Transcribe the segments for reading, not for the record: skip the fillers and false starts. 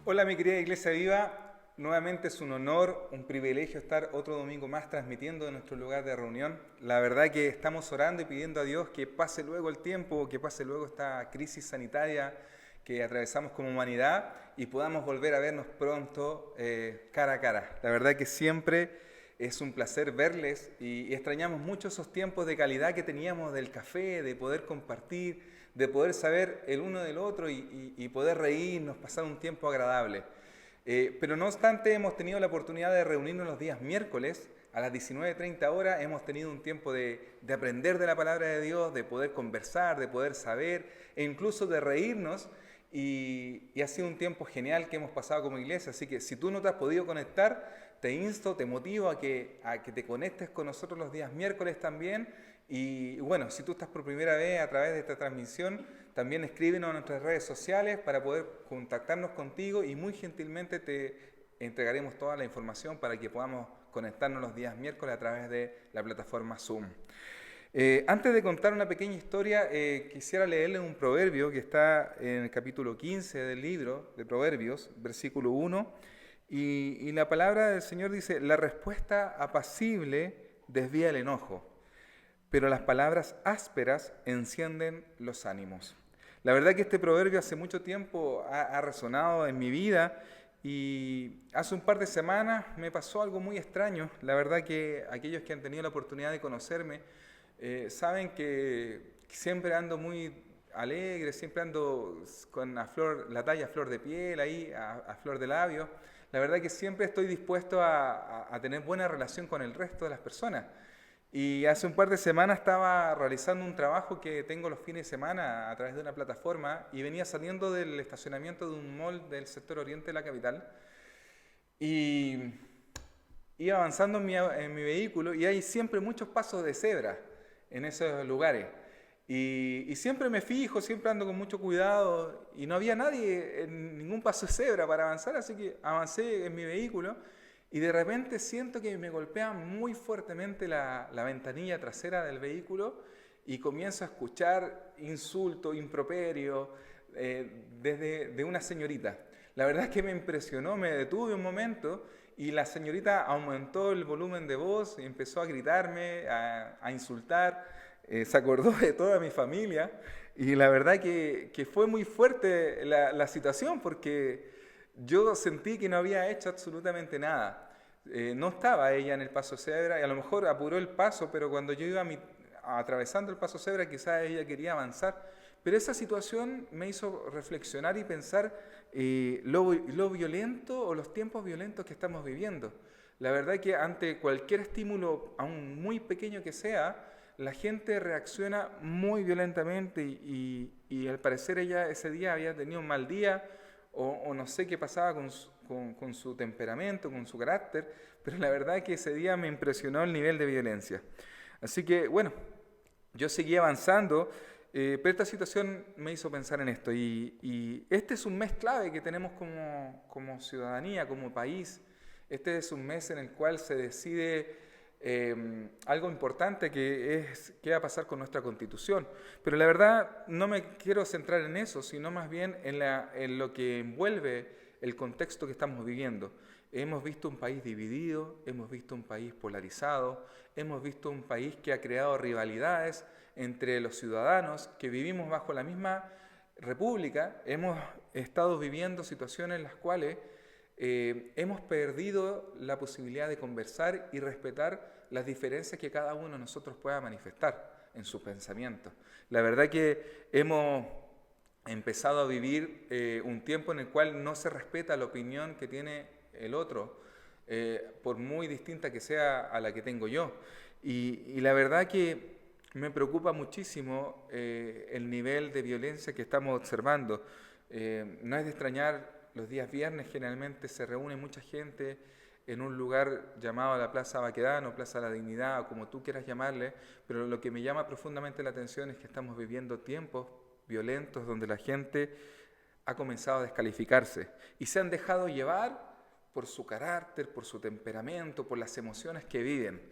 Hola mi querida Iglesia Viva, nuevamente es un honor, un privilegio estar otro domingo más transmitiendo en nuestro lugar de reunión. La verdad que estamos orando y pidiendo a Dios que pase luego el tiempo, que pase luego esta crisis sanitaria que atravesamos como humanidad y podamos volver a vernos pronto cara a cara. La verdad que siempre es un placer verles y extrañamos mucho esos tiempos de calidad que teníamos del café, de poder compartir, de poder saber el uno del otro y poder reírnos, pasar un tiempo agradable. Pero no obstante, hemos tenido la oportunidad de reunirnos los días miércoles a las 19:30 horas. Hemos tenido un tiempo de aprender de la palabra de Dios, de poder conversar, de poder saber e incluso de reírnos. Y ha sido un tiempo genial que hemos pasado como iglesia. Así que si tú no te has podido conectar, te insto, te motivo a que te conectes con nosotros los días miércoles también. Y bueno, si tú estás por primera vez a través de esta transmisión, también escríbenos en nuestras redes sociales para poder contactarnos contigo y muy gentilmente te entregaremos toda la información para que podamos conectarnos los días miércoles a través de la plataforma Zoom. Antes de contar una pequeña historia, quisiera leerles un proverbio que está en el capítulo 15 del libro de Proverbios, versículo 1, y la palabra del Señor dice: la respuesta apacible desvía el enojo, pero las palabras ásperas encienden los ánimos. La verdad que este proverbio hace mucho tiempo ha resonado en mi vida y hace un par de semanas me pasó algo muy extraño. La verdad que aquellos que han tenido la oportunidad de conocerme saben que siempre ando muy alegre, siempre ando con la talla a flor de piel, ahí a flor de labio. La verdad que siempre estoy dispuesto a tener buena relación con el resto de las personas. Y hace un par de semanas estaba realizando un trabajo que tengo los fines de semana a través de una plataforma y venía saliendo del estacionamiento de un mall del sector oriente de la capital y iba avanzando en mi vehículo y hay siempre muchos pasos de cebra en esos lugares. Y siempre me fijo, siempre ando con mucho cuidado y no había nadie en ningún paso de cebra para avanzar, así que avancé en mi vehículo y de repente siento que me golpea muy fuertemente la ventanilla trasera del vehículo y comienzo a escuchar insultos, improperios de una señorita. La verdad es que me impresionó, me detuve un momento y la señorita aumentó el volumen de voz y empezó a gritarme, a insultar. Se acordó de toda mi familia y la verdad que fue muy fuerte la situación porque yo sentí que no había hecho absolutamente nada. No estaba ella en el paso cebra y a lo mejor apuró el paso, pero cuando yo iba atravesando el paso cebra quizás ella quería avanzar. Pero esa situación me hizo reflexionar y pensar lo violento o los tiempos violentos que estamos viviendo. La verdad que ante cualquier estímulo, aun muy pequeño que sea, la gente reacciona muy violentamente y al parecer ella ese día había tenido un mal día o no sé qué pasaba con su temperamento, con su carácter, pero la verdad que ese día me impresionó el nivel de violencia. Así que bueno, yo seguí avanzando, pero esta situación me hizo pensar en esto y este es un mes clave que tenemos como ciudadanía, como país. Este es un mes en el cual se decide algo importante que es qué va a pasar con nuestra Constitución. Pero la verdad no me quiero centrar en eso, sino más bien en lo que envuelve el contexto que estamos viviendo. Hemos visto un país dividido, hemos visto un país polarizado, hemos visto un país que ha creado rivalidades entre los ciudadanos que vivimos bajo la misma república. Hemos estado viviendo situaciones en las cuales hemos perdido la posibilidad de conversar y respetar las diferencias que cada uno de nosotros pueda manifestar en su pensamiento. La verdad que hemos empezado a vivir un tiempo en el cual no se respeta la opinión que tiene el otro, por muy distinta que sea a la que tengo yo. Y la verdad que me preocupa muchísimo el nivel de violencia que estamos observando. No es de extrañar, los días viernes generalmente se reúne mucha gente en un lugar llamado la Plaza Baquedano, Plaza de la Dignidad, o como tú quieras llamarle, pero lo que me llama profundamente la atención es que estamos viviendo tiempos violentos donde la gente ha comenzado a descalificarse y se han dejado llevar por su carácter, por su temperamento, por las emociones que viven.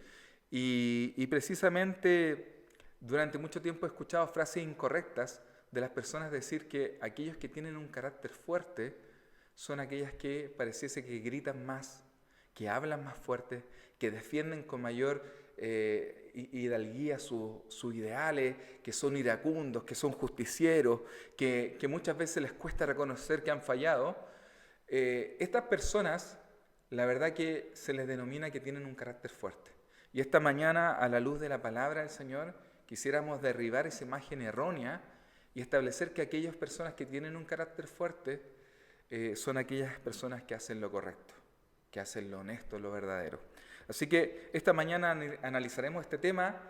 Y precisamente durante mucho tiempo he escuchado frases incorrectas de las personas decir que aquellos que tienen un carácter fuerte son aquellas que pareciese que gritan más, que hablan más fuerte, que defienden con mayor hidalguía sus ideales, que son iracundos, que son justicieros, que muchas veces les cuesta reconocer que han fallado. Estas personas, la verdad que se les denomina que tienen un carácter fuerte. Y esta mañana, a la luz de la palabra del Señor, quisiéramos derribar esa imagen errónea y establecer que aquellas personas que tienen un carácter fuerte son aquellas personas que hacen lo correcto, que hacen lo honesto, lo verdadero. Así que esta mañana analizaremos este tema,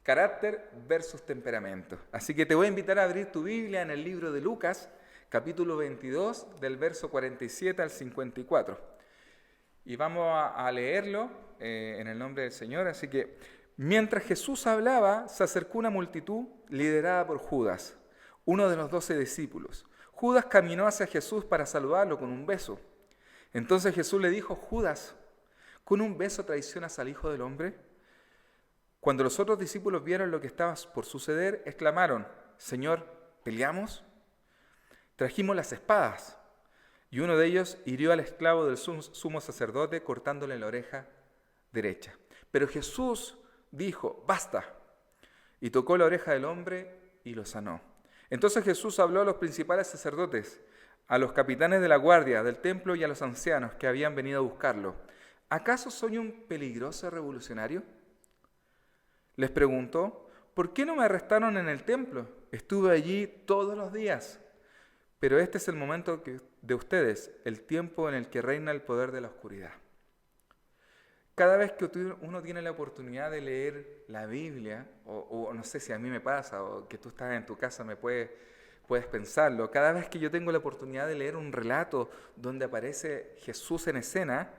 carácter versus temperamento. Así que te voy a invitar a abrir tu Biblia en el libro de Lucas, capítulo 22, del verso 47 al 54. Y vamos a leerlo en el nombre del Señor. Así que, mientras Jesús hablaba, se acercó una multitud liderada por Judas, uno de los 12 discípulos. Judas caminó hacia Jesús para saludarlo con un beso. Entonces Jesús le dijo: Judas, ¿con un beso traicionas al Hijo del Hombre? Cuando los otros discípulos vieron lo que estaba por suceder, exclamaron: Señor, ¿peleamos? Trajimos las espadas. Y uno de ellos hirió al esclavo del sumo sacerdote, cortándole la oreja derecha. Pero Jesús dijo: basta. Y tocó la oreja del hombre y lo sanó. Entonces Jesús habló a los principales sacerdotes, a los capitanes de la guardia del templo y a los ancianos que habían venido a buscarlo. ¿Acaso soy un peligroso revolucionario? Les preguntó: ¿por qué no me arrestaron en el templo? Estuve allí todos los días. Pero este es el momento de ustedes, el tiempo en el que reina el poder de la oscuridad. Cada vez que uno tiene la oportunidad de leer la Biblia, o no sé si a mí me pasa, o que tú estás en tu casa puedes pensarlo, cada vez que yo tengo la oportunidad de leer un relato donde aparece Jesús en escena,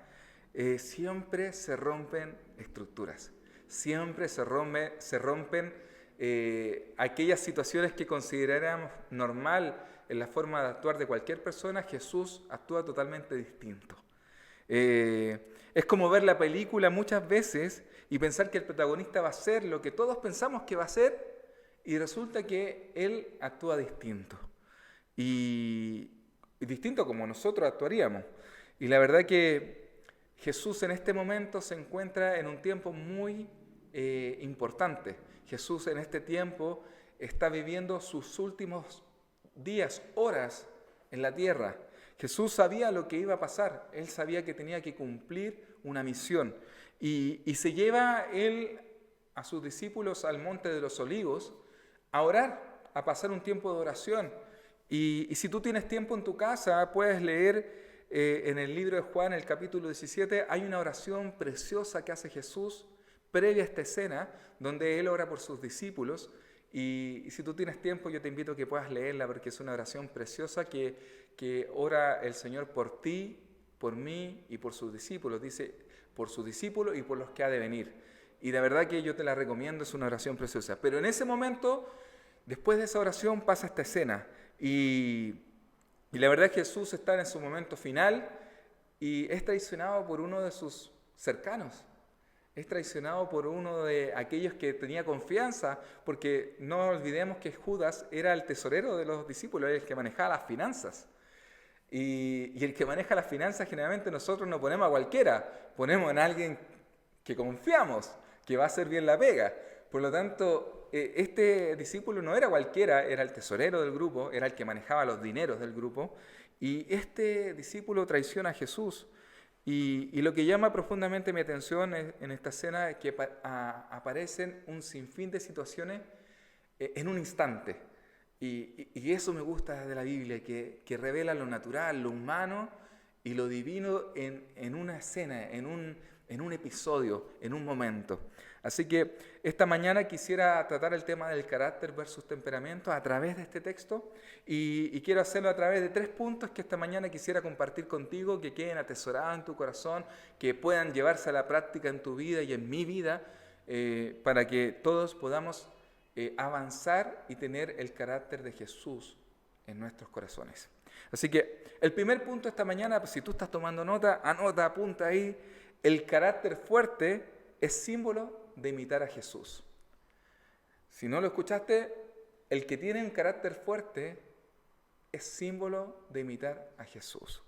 siempre se rompen estructuras, siempre se rompen aquellas situaciones que consideráramos normal en la forma de actuar de cualquier persona. Jesús actúa totalmente distinto. Es como ver la película muchas veces y pensar que el protagonista va a ser lo que todos pensamos que va a ser y resulta que él actúa distinto. Y distinto como nosotros actuaríamos. Y la verdad que Jesús en este momento se encuentra en un tiempo muy importante. Jesús en este tiempo está viviendo sus últimos días, horas en la tierra. Jesús sabía lo que iba a pasar, él sabía que tenía que cumplir una misión y se lleva él a sus discípulos al Monte de los Olivos a orar, a pasar un tiempo de oración. Y si tú tienes tiempo en tu casa, puedes leer en el libro de Juan, el capítulo 17, hay una oración preciosa que hace Jesús previa a esta escena, donde él ora por sus discípulos. Y si tú tienes tiempo, yo te invito a que puedas leerla, porque es una oración preciosa que ora el Señor por ti, por mí y por sus discípulos. Dice, por sus discípulos y por los que ha de venir. Y de verdad que yo te la recomiendo, es una oración preciosa. Pero en ese momento, después de esa oración, pasa esta escena. Y la verdad es que Jesús está en su momento final y es traicionado por uno de sus cercanos. Es traicionado por uno de aquellos que tenía confianza, porque no olvidemos que Judas era el tesorero de los discípulos, el que manejaba las finanzas. Y el que maneja las finanzas generalmente nosotros no ponemos a cualquiera, ponemos en alguien que confiamos, que va a hacer bien la pega. Por lo tanto, este discípulo no era cualquiera, era el tesorero del grupo, era el que manejaba los dineros del grupo, y este discípulo traiciona a Jesús. Y lo que llama profundamente mi atención en esta escena es que aparecen un sinfín de situaciones en un instante. Y eso me gusta de la Biblia, que revela lo natural, lo humano y lo divino en una escena, en un episodio, en un momento. Así que esta mañana quisiera tratar el tema del carácter versus temperamento a través de este texto y quiero hacerlo a través de 3 puntos que esta mañana quisiera compartir contigo, que queden atesorados en tu corazón, que puedan llevarse a la práctica en tu vida y en mi vida, para que todos podamos avanzar y tener el carácter de Jesús en nuestros corazones. Así que el primer punto esta mañana, si tú estás tomando nota, anota, apunta ahí: el carácter fuerte es símbolo de imitar a Jesús. Si no lo escuchaste, el que tiene un carácter fuerte es símbolo de imitar a Jesús.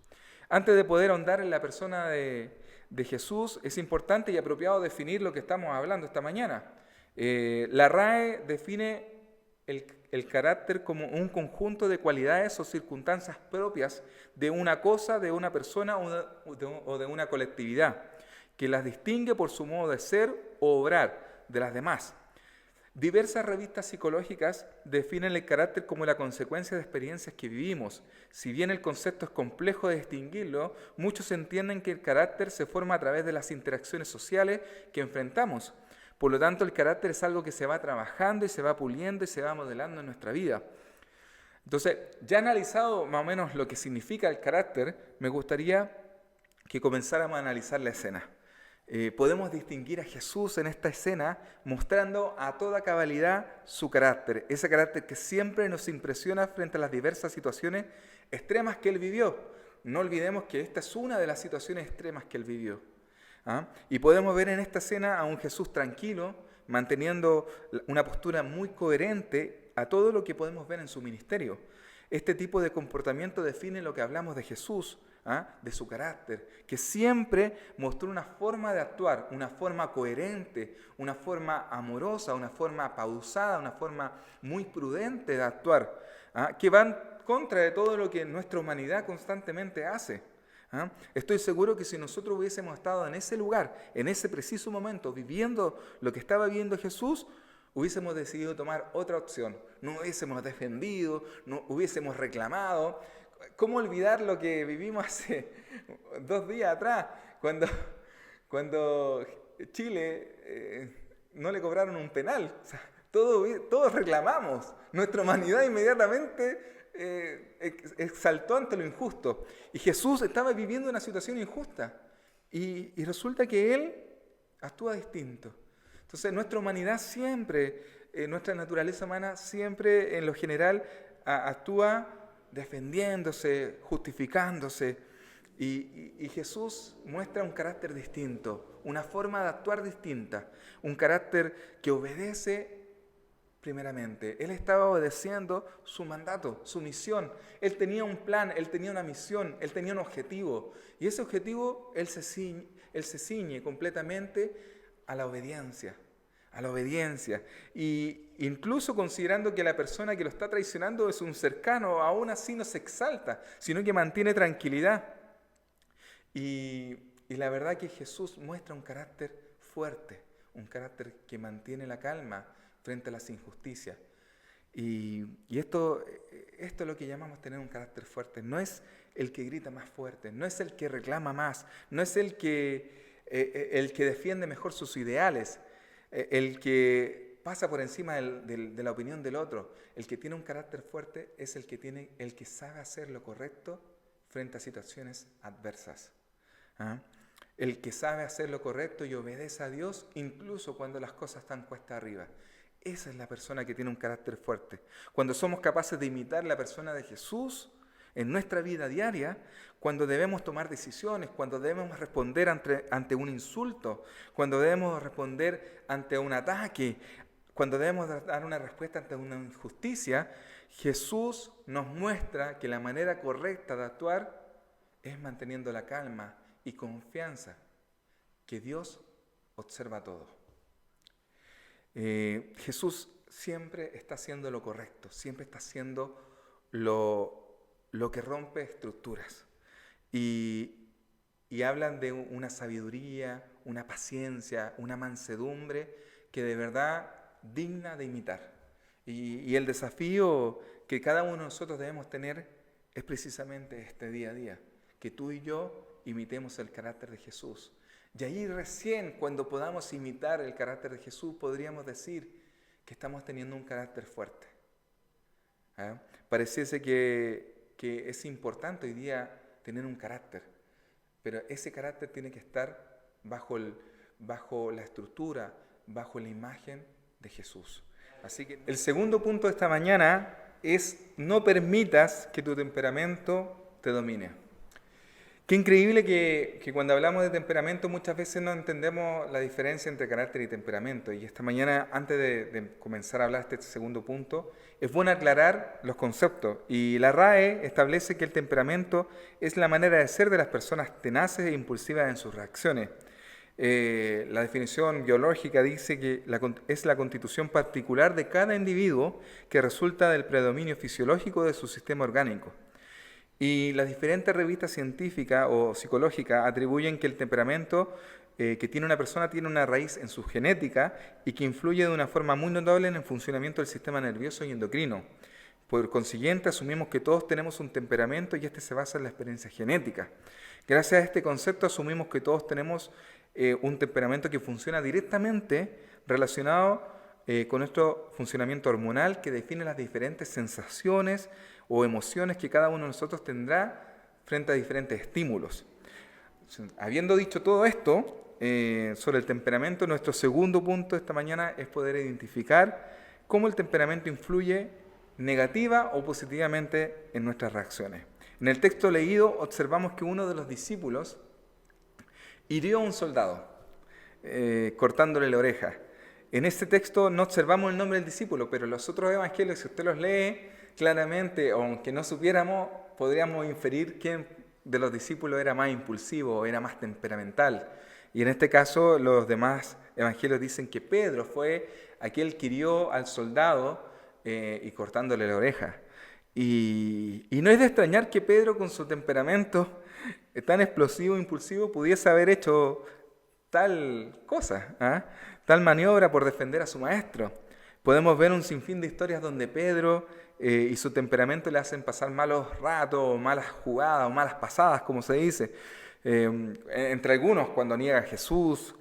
Antes de poder ahondar en la persona de Jesús, es importante y apropiado definir lo que estamos hablando esta mañana. La RAE define el carácter como un conjunto de cualidades o circunstancias propias de una cosa, de una persona o de una colectividad, que las distingue por su modo de ser o obrar de las demás. Diversas revistas psicológicas definen el carácter como la consecuencia de experiencias que vivimos. Si bien el concepto es complejo de distinguirlo, muchos entienden que el carácter se forma a través de las interacciones sociales que enfrentamos. Por lo tanto, el carácter es algo que se va trabajando y se va puliendo y se va modelando en nuestra vida. Entonces, ya analizado más o menos lo que significa el carácter, me gustaría que comenzáramos a analizar la escena. Podemos distinguir a Jesús en esta escena mostrando a toda cabalidad su carácter, ese carácter que siempre nos impresiona frente a las diversas situaciones extremas que Él vivió. No olvidemos que esta es una de las situaciones extremas que Él vivió. Y podemos ver en esta escena a un Jesús tranquilo, manteniendo una postura muy coherente a todo lo que podemos ver en su ministerio. Este tipo de comportamiento define lo que hablamos de Jesús, de su carácter, que siempre mostró una forma de actuar, una forma coherente, una forma amorosa, una forma pausada, una forma muy prudente de actuar, que va en contra de todo lo que nuestra humanidad constantemente hace. Estoy seguro que si nosotros hubiésemos estado en ese lugar, en ese preciso momento, viviendo lo que estaba viviendo Jesús, hubiésemos decidido tomar otra opción. No hubiésemos defendido, no hubiésemos reclamado. ¿Cómo olvidar lo que vivimos hace 2 días atrás, cuando Chile no le cobraron un penal? O sea, todos reclamamos. Nuestra humanidad inmediatamente exaltó ante lo injusto. Y Jesús estaba viviendo una situación injusta. Y resulta que Él actúa distinto. Entonces, nuestra humanidad siempre, nuestra naturaleza humana siempre, en lo general, actúa defendiéndose, justificándose. Y Jesús muestra un carácter distinto, una forma de actuar distinta, un carácter que obedece primeramente. Él estaba obedeciendo su mandato, su misión. Él tenía un plan, Él tenía una misión, Él tenía un objetivo. Y ese objetivo, Él se ciñe completamente a la obediencia. Y incluso considerando que la persona que lo está traicionando es un cercano, aún así no se exalta, sino que mantiene tranquilidad. Y la verdad que Jesús muestra un carácter fuerte, un carácter que mantiene la calma frente a las injusticias. Y esto es lo que llamamos tener un carácter fuerte. No es el que grita más fuerte, no es el que reclama más, no es el que defiende mejor sus ideales, el que pasa por encima de la opinión del otro. El que tiene un carácter fuerte es el que sabe hacer lo correcto frente a situaciones adversas. El que sabe hacer lo correcto y obedece a Dios incluso cuando las cosas están cuesta arriba. Esa es la persona que tiene un carácter fuerte. Cuando somos capaces de imitar la persona de Jesús en nuestra vida diaria, cuando debemos tomar decisiones, cuando debemos responder ante un insulto, cuando debemos responder ante un ataque, cuando debemos dar una respuesta ante una injusticia, Jesús nos muestra que la manera correcta de actuar es manteniendo la calma y confianza, que Dios observa todo. Jesús siempre está haciendo lo correcto, siempre está haciendo lo que rompe estructuras. Y hablan de una sabiduría, una paciencia, una mansedumbre que de verdad digna de imitar. Y el desafío que cada uno de nosotros debemos tener es precisamente este día a día, que tú y yo imitemos el carácter de Jesús. Y ahí recién, cuando podamos imitar el carácter de Jesús, podríamos decir que estamos teniendo un carácter fuerte. Pareciese que es importante hoy día tener un carácter, pero ese carácter tiene que estar bajo la estructura, bajo la imagen de Jesús. Así que el segundo punto de esta mañana es: no permitas que tu temperamento te domine. Qué increíble que cuando hablamos de temperamento muchas veces no entendemos la diferencia entre carácter y temperamento. Y esta mañana, antes de comenzar a hablar de este segundo punto, es bueno aclarar los conceptos. Y la RAE establece que el temperamento es la manera de ser de las personas tenaces e impulsivas en sus reacciones. La definición biológica dice que es la constitución particular de cada individuo que resulta del predominio fisiológico de su sistema orgánico. Y las diferentes revistas científicas o psicológicas atribuyen que el temperamento que tiene una persona tiene una raíz en su genética y que influye de una forma muy notable en el funcionamiento del sistema nervioso y endocrino. Por consiguiente, asumimos que todos tenemos un temperamento y este se basa en la experiencia genética. Gracias a este concepto asumimos que todos tenemos un temperamento que funciona directamente relacionado con nuestro funcionamiento hormonal que define las diferentes sensaciones o emociones que cada uno de nosotros tendrá frente a diferentes estímulos. Habiendo dicho todo esto sobre el temperamento, nuestro segundo punto esta mañana es poder identificar cómo el temperamento influye negativa o positivamente en nuestras reacciones. En el texto leído observamos que uno de los discípulos hirió a un soldado, cortándole la oreja. En este texto no observamos el nombre del discípulo, pero los otros evangelios, si usted los lee, claramente, aunque no supiéramos, podríamos inferir quién de los discípulos era más impulsivo, era más temperamental. Y en este caso, los demás evangelios dicen que Pedro fue aquel que hirió al soldado y cortándole la oreja. Y no es de extrañar que Pedro, con su temperamento tan explosivo e impulsivo, pudiese haber hecho tal cosa, tal maniobra por defender a su maestro. Podemos ver un sinfín de historias donde Pedro y su temperamento le hacen pasar malos ratos, o malas jugadas, o malas pasadas, como se dice. Entre algunos, cuando niega a Jesús,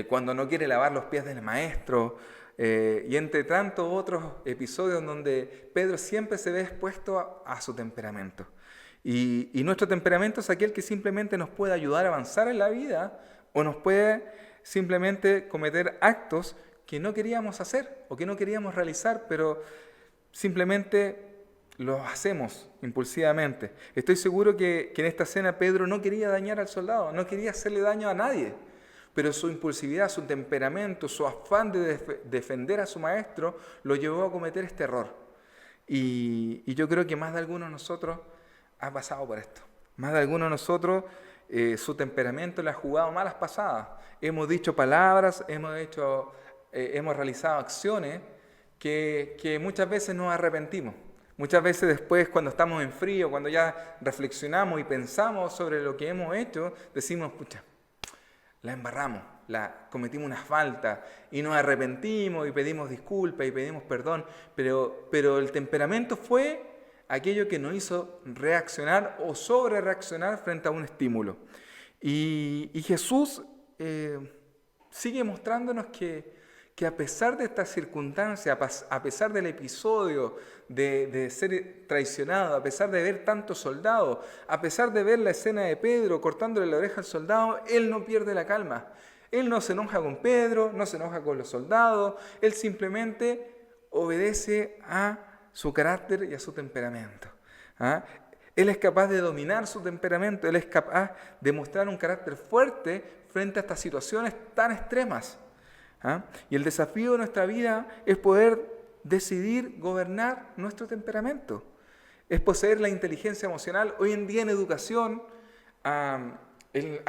cuando no quiere lavar los pies del maestro, y entre tantos otros episodios donde Pedro siempre se ve expuesto a su temperamento. Y nuestro temperamento es aquel que simplemente nos puede ayudar a avanzar en la vida o nos puede simplemente cometer actos que no queríamos hacer o que no queríamos realizar, pero simplemente los hacemos impulsivamente. Estoy seguro que en esta escena Pedro no quería dañar al soldado, no quería hacerle daño a nadie, pero su impulsividad, su temperamento, su afán de defender a su maestro lo llevó a cometer este error. Y yo creo que más de alguno de nosotros ha pasado por esto. Más de alguno de nosotros su temperamento le ha jugado malas pasadas. Hemos dicho palabras, hemos realizado acciones que muchas veces nos arrepentimos. Muchas veces después, cuando estamos en frío, cuando ya reflexionamos y pensamos sobre lo que hemos hecho, decimos, pucha, la embarramos, cometimos una falta y nos arrepentimos y pedimos disculpas y pedimos perdón, pero el temperamento fue aquello que nos hizo reaccionar o sobre reaccionar frente a un estímulo. Y Jesús sigue mostrándonos que a pesar de esta circunstancia, a pesar del episodio de ser traicionado, a pesar de ver tantos soldados, a pesar de ver la escena de Pedro cortándole la oreja al soldado, Él no pierde la calma. Él no se enoja con Pedro, no se enoja con los soldados, Él simplemente obedece a su carácter y a su temperamento. Él es capaz de dominar su temperamento, Él es capaz de mostrar un carácter fuerte frente a estas situaciones tan extremas. Y el desafío de nuestra vida es poder decidir gobernar nuestro temperamento. Es poseer la inteligencia emocional. Hoy en día en educación, a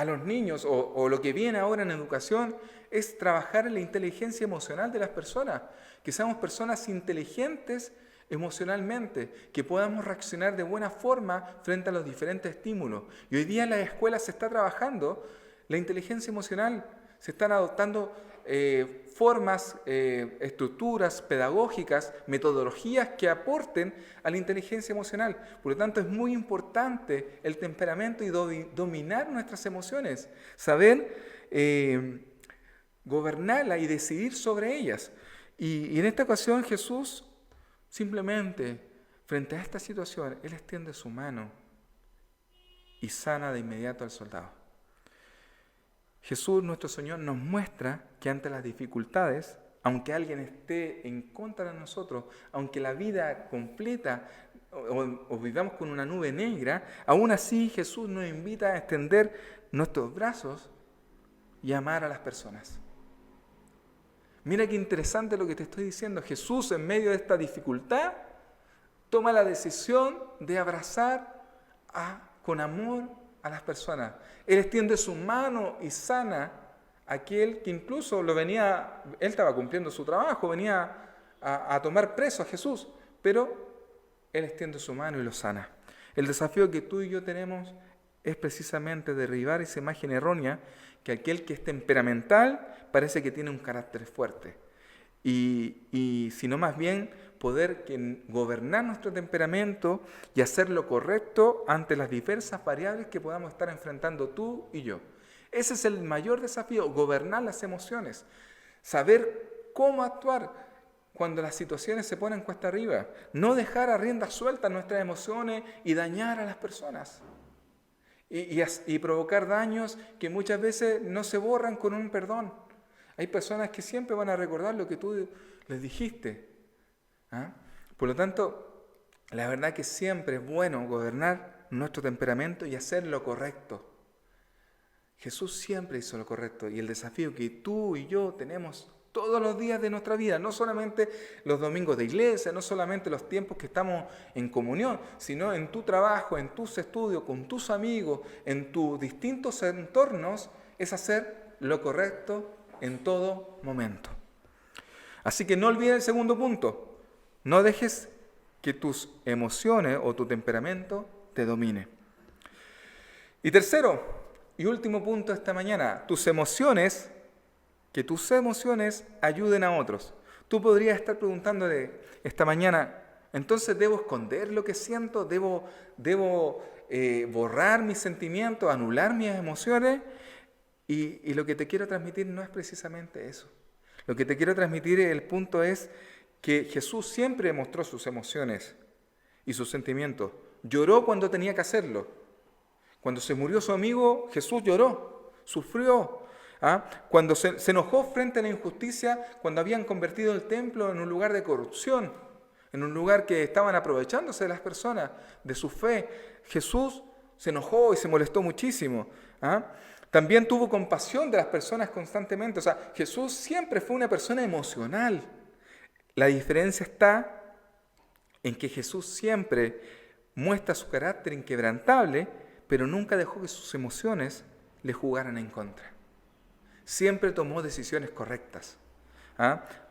los niños, o lo que viene ahora en educación, es trabajar en la inteligencia emocional de las personas. Que seamos personas inteligentes emocionalmente, que podamos reaccionar de buena forma frente a los diferentes estímulos. Y hoy día en las escuelas se está trabajando la inteligencia emocional, se están adoptando formas, estructuras pedagógicas, metodologías que aporten a la inteligencia emocional. Por lo tanto, es muy importante el temperamento y dominar nuestras emociones, saber gobernarlas y decidir sobre ellas. Y en esta ocasión Jesús simplemente, frente a esta situación, Él extiende su mano y sana de inmediato al soldado. Jesús, nuestro Señor, nos muestra que ante las dificultades, aunque alguien esté en contra de nosotros, aunque la vida completa o vivamos con una nube negra, aún así Jesús nos invita a extender nuestros brazos y amar a las personas. Mira qué interesante lo que te estoy diciendo. Jesús, en medio de esta dificultad, toma la decisión de abrazar con amor a las personas. Él extiende su mano y sana a aquel que incluso él estaba cumpliendo su trabajo, venía a tomar preso a Jesús, pero Él extiende su mano y lo sana. El desafío que tú y yo tenemos es precisamente derribar esa imagen errónea que aquel que es temperamental parece que tiene un carácter fuerte. Y sino más bien poder gobernar nuestro temperamento y hacer lo correcto ante las diversas variables que podamos estar enfrentando tú y yo. Ese es el mayor desafío, gobernar las emociones, saber cómo actuar cuando las situaciones se ponen cuesta arriba, no dejar a rienda suelta nuestras emociones y dañar a las personas. Y provocar daños que muchas veces no se borran con un perdón. Hay personas que siempre van a recordar lo que tú les dijiste. Por lo tanto, la verdad que siempre es bueno gobernar nuestro temperamento y hacer lo correcto. Jesús siempre hizo lo correcto y el desafío que tú y yo tenemos todos los días de nuestra vida, no solamente los domingos de iglesia, no solamente los tiempos que estamos en comunión, sino en tu trabajo, en tus estudios, con tus amigos, en tus distintos entornos, es hacer lo correcto en todo momento. Así que no olvides el segundo punto, no dejes que tus emociones o tu temperamento te domine. Y tercero y último punto esta mañana, que tus emociones ayuden a otros. Tú podrías estar preguntándole esta mañana, entonces ¿debo esconder lo que siento? ¿Debo borrar mis sentimientos, anular mis emociones? Y lo que te quiero transmitir no es precisamente eso. Lo que te quiero transmitir, el punto es que Jesús siempre mostró sus emociones y sus sentimientos. Lloró cuando tenía que hacerlo. Cuando se murió su amigo, Jesús lloró, sufrió. Cuando se enojó frente a la injusticia, cuando habían convertido el templo en un lugar de corrupción, en un lugar que estaban aprovechándose de las personas, de su fe, Jesús se enojó y se molestó muchísimo. También tuvo compasión de las personas constantemente. O sea, Jesús siempre fue una persona emocional. La diferencia está en que Jesús siempre muestra su carácter inquebrantable, pero nunca dejó que sus emociones le jugaran en contra. Siempre tomó decisiones correctas.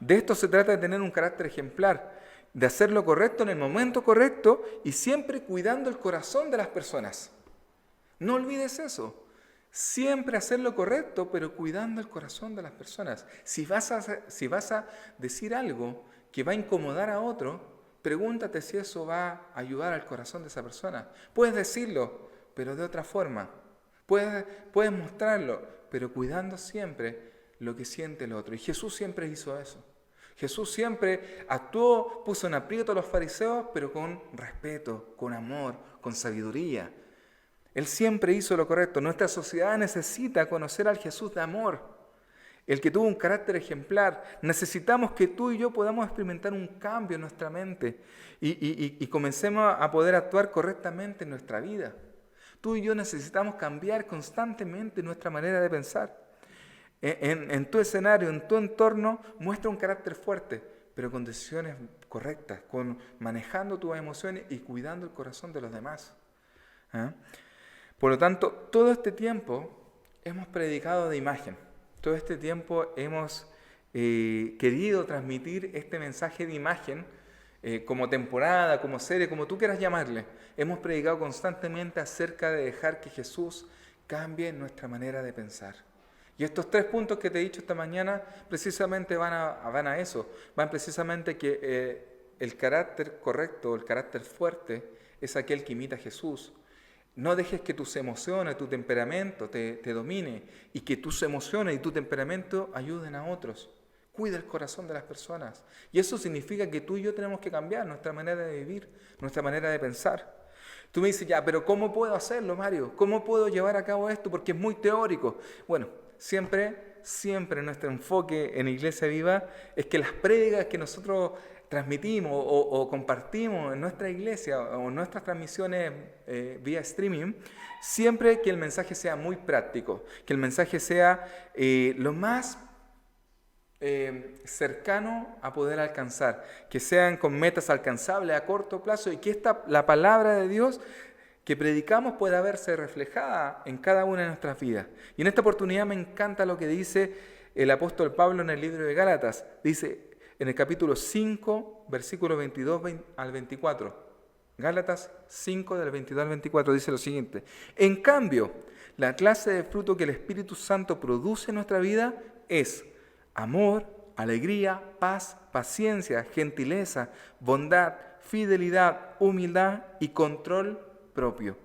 De esto se trata de tener un carácter ejemplar, de hacer lo correcto en el momento correcto y siempre cuidando el corazón de las personas. No olvides eso. Siempre hacer lo correcto, pero cuidando el corazón de las personas. Si vas a decir algo que va a incomodar a otro, pregúntate si eso va a ayudar al corazón de esa persona. Puedes decirlo, pero de otra forma. Puedes mostrarlo, pero cuidando siempre lo que siente el otro. Y Jesús siempre hizo eso. Jesús siempre actuó, puso en aprieto a los fariseos, pero con respeto, con amor, con sabiduría. Él siempre hizo lo correcto. Nuestra sociedad necesita conocer al Jesús de amor, el que tuvo un carácter ejemplar. Necesitamos que tú y yo podamos experimentar un cambio en nuestra mente y comencemos a poder actuar correctamente en nuestra vida. Tú y yo necesitamos cambiar constantemente nuestra manera de pensar. En tu escenario, en tu entorno, muestra un carácter fuerte, pero con decisiones correctas, manejando tus emociones y cuidando el corazón de los demás. Por lo tanto, todo este tiempo hemos predicado de imagen. Todo este tiempo hemos querido transmitir este mensaje de imagen como temporada, como serie, como tú quieras llamarle. Hemos predicado constantemente acerca de dejar que Jesús cambie nuestra manera de pensar. Y estos 3 puntos que te he dicho esta mañana precisamente van a eso. Van precisamente que el carácter correcto, el carácter fuerte, es aquel que imita a Jesús. No dejes que tus emociones, tu temperamento te domine y que tus emociones y tu temperamento ayuden a otros. Cuida el corazón de las personas. Y eso significa que tú y yo tenemos que cambiar nuestra manera de vivir, nuestra manera de pensar. Tú me dices, ya, pero ¿cómo puedo hacerlo, Mario? ¿Cómo puedo llevar a cabo esto? Porque es muy teórico. Bueno, siempre nuestro enfoque en Iglesia Viva es que las prédicas que nosotros transmitimos o compartimos en nuestra iglesia o en nuestras transmisiones vía streaming, siempre que el mensaje sea muy práctico, que el mensaje sea lo más cercano a poder alcanzar, que sean con metas alcanzables a corto plazo y que la palabra de Dios que predicamos pueda verse reflejada en cada una de nuestras vidas. Y en esta oportunidad me encanta lo que dice el apóstol Pablo en el libro de Gálatas. Dice en el capítulo 5, versículos 22 al 24. Gálatas 5, del 22 al 24, dice lo siguiente. En cambio, la clase de fruto que el Espíritu Santo produce en nuestra vida es amor, alegría, paz, paciencia, gentileza, bondad, fidelidad, humildad y control propio.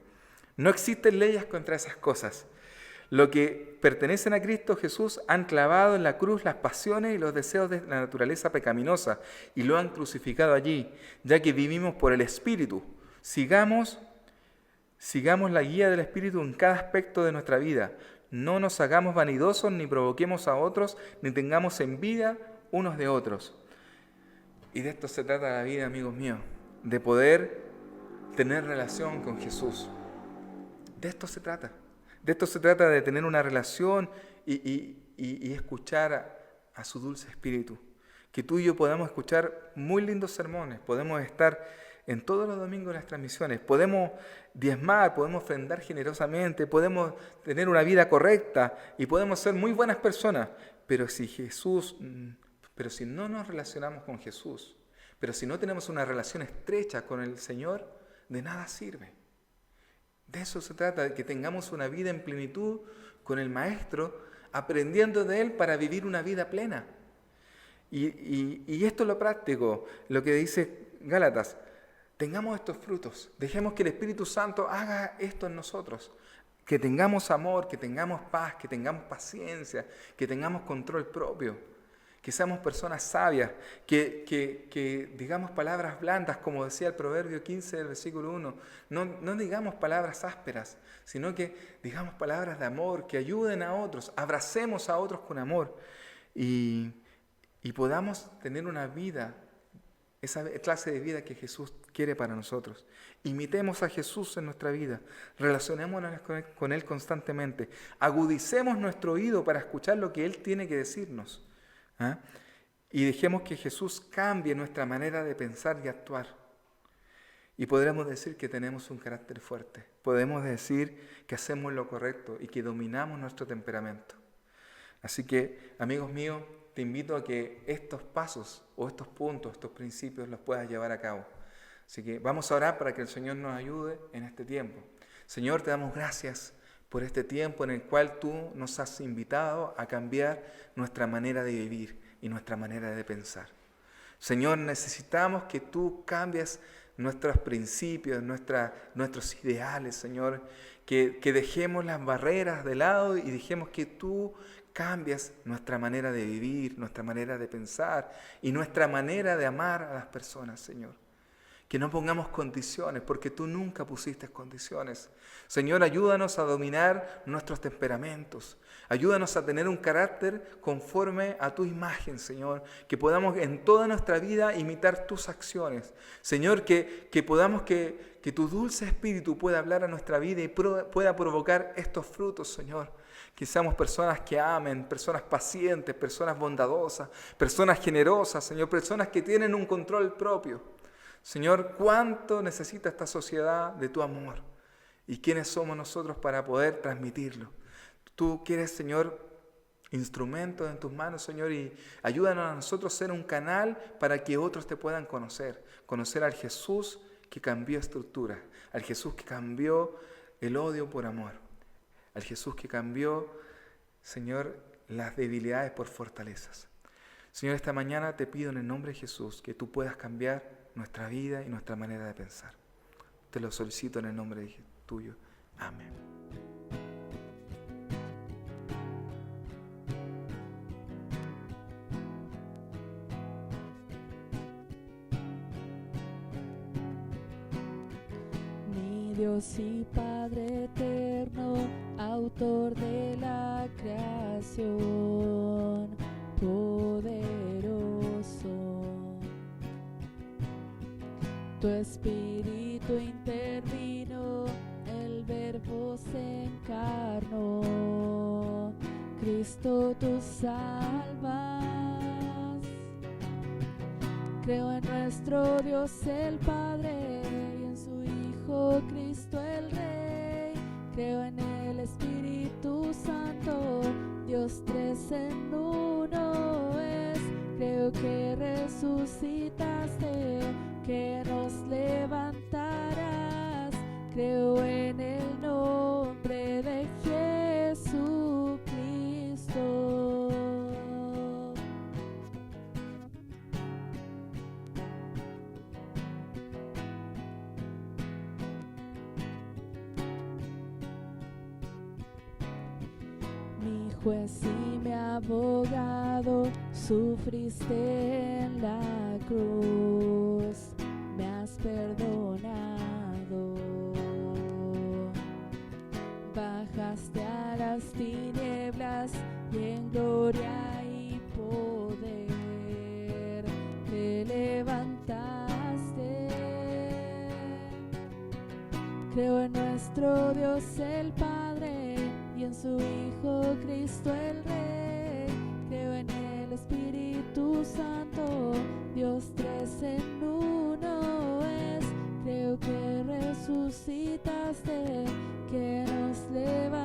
No existen leyes contra esas cosas. Lo que pertenecen a Cristo Jesús han clavado en la cruz las pasiones y los deseos de la naturaleza pecaminosa y lo han crucificado allí, ya que vivimos por el Espíritu. Sigamos la guía del Espíritu en cada aspecto de nuestra vida. No nos hagamos vanidosos, ni provoquemos a otros, ni tengamos envidia unos de otros. Y de esto se trata la vida, amigos míos, de poder tener relación con Jesús. De esto se trata. De esto se trata, de tener una relación y escuchar a su dulce Espíritu. Que tú y yo podamos escuchar muy lindos sermones, podemos estar en todos los domingos en las transmisiones, podemos diezmar, podemos ofrendar generosamente, podemos tener una vida correcta y podemos ser muy buenas personas, pero si no nos relacionamos con Jesús, pero si no tenemos una relación estrecha con el Señor, de nada sirve. De eso se trata, de que tengamos una vida en plenitud con el Maestro, aprendiendo de Él para vivir una vida plena. Y esto es lo práctico, lo que dice Gálatas. Tengamos estos frutos, dejemos que el Espíritu Santo haga esto en nosotros. Que tengamos amor, que tengamos paz, que tengamos paciencia, que tengamos control propio. Que seamos personas sabias, que digamos palabras blandas, como decía el Proverbio 15, del versículo 1. No digamos palabras ásperas, sino que digamos palabras de amor, que ayuden a otros, abracemos a otros con amor y podamos tener una vida, esa clase de vida que Jesús quiere para nosotros. Imitemos a Jesús en nuestra vida, relacionémonos con Él constantemente, agudicemos nuestro oído para escuchar lo que Él tiene que decirnos. Y dejemos que Jesús cambie nuestra manera de pensar y actuar. Y podremos decir que tenemos un carácter fuerte. Podemos decir que hacemos lo correcto y que dominamos nuestro temperamento. Así que, amigos míos, te invito a que estos pasos o estos puntos, estos principios los puedas llevar a cabo. Así que vamos a orar para que el Señor nos ayude en este tiempo. Señor, te damos gracias por este tiempo en el cual tú nos has invitado a cambiar nuestra manera de vivir y nuestra manera de pensar. Señor, necesitamos que tú cambies nuestros principios, nuestros ideales, Señor, que dejemos las barreras de lado y dejemos que tú cambies nuestra manera de vivir, nuestra manera de pensar y nuestra manera de amar a las personas, Señor. Que no pongamos condiciones, porque tú nunca pusiste condiciones. Señor, ayúdanos a dominar nuestros temperamentos. Ayúdanos a tener un carácter conforme a tu imagen, Señor. Que podamos en toda nuestra vida imitar tus acciones. Señor, que podamos que tu dulce Espíritu pueda hablar a nuestra vida y pueda provocar estos frutos, Señor. Que seamos personas que amen, personas pacientes, personas bondadosas, personas generosas, Señor. Personas que tienen un control propio. Señor, ¿cuánto necesita esta sociedad de tu amor? ¿Y quiénes somos nosotros para poder transmitirlo? Tú quieres, Señor, instrumentos en tus manos, Señor, y ayúdanos a nosotros a ser un canal para que otros te puedan conocer. Conocer al Jesús que cambió estructuras, al Jesús que cambió el odio por amor, al Jesús que cambió, Señor, las debilidades por fortalezas. Señor, esta mañana te pido en el nombre de Jesús que tú puedas cambiar nuestra vida y nuestra manera de pensar. Te lo solicito en el nombre tuyo. Amén. Mi Dios y Padre eterno, autor de la creación, poderoso, Tu espíritu intervino, el verbo se encarnó. Cristo, tú salvas. Creo en nuestro Dios el Padre y en su Hijo Cristo el Rey. Creo en el Espíritu Santo, Dios tres en uno es. Creo que resucitaste, que nos levantarás. Creo en el nombre de Jesucristo. Mi juez y mi abogado, sufriste en la cruz, me has perdonado. Bajaste a las tinieblas y en gloria y poder te levantaste. Creo en nuestro Dios el Padre y en su Hijo Cristo el Rey. Creo en el Espíritu Santo, Dios tres en uno es. Creo que resucitaste, que nos levantaste.